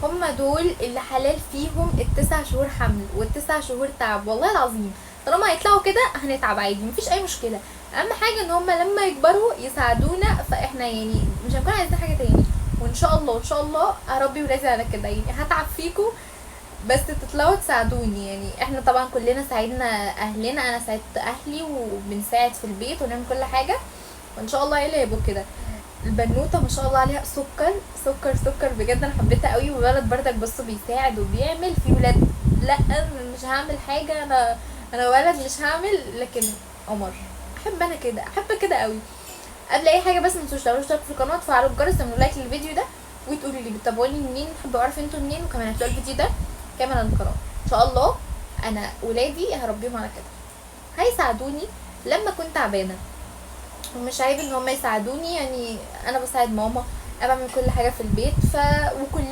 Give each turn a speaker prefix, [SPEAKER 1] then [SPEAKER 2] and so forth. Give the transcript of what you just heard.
[SPEAKER 1] هما دول اللي حلال فيهم ال9 شهور حمل وال9 شهور تعب، والله العظيم. طالما هيطلعوا كده هنتعب عادي، مفيش اي مشكله. اهم حاجه ان هما لما يكبروا يساعدونا، فاحنا يعني مش هنكون عايزين حاجه تاني. وان شاء الله ان شاء الله اربي ولادي على كده، يعني هتعب فيكم بس تطلعوا تساعدوني. يعني احنا طبعا كلنا ساعدنا اهلنا، انا ساعدت اهلي وبنساعد في البيت ونعمل كل حاجه، وان شاء الله هي هيبقوا كده. البنوته ما شاء الله عليها سكر سكر سكر بجد، انا حبيتها قوي. وولد بردك بص بيساعد وبيعمل. في ولاد لا أنا مش هعمل حاجه، انا ولد مش هعمل، لكن عمر احب انا كده، احب كده قوي. قبل اي حاجه بس متنسوش تعملوا اشتراك في القناه وتفعلوا الجرس تعملوا لايك للفيديو ده، وتقولوا لي بتتابعوني منين، حابه اعرف انتوا منين، وكمان هتلاقوا الفيديو ده كامل عن القناه. ان شاء الله انا ولادي هربيهم على كده، هيساعدوني لما كنت تعبانه. ومش عيب ان هم يساعدوني، يعني انا بساعد ماما، انا بعمل كل حاجه في البيت وكل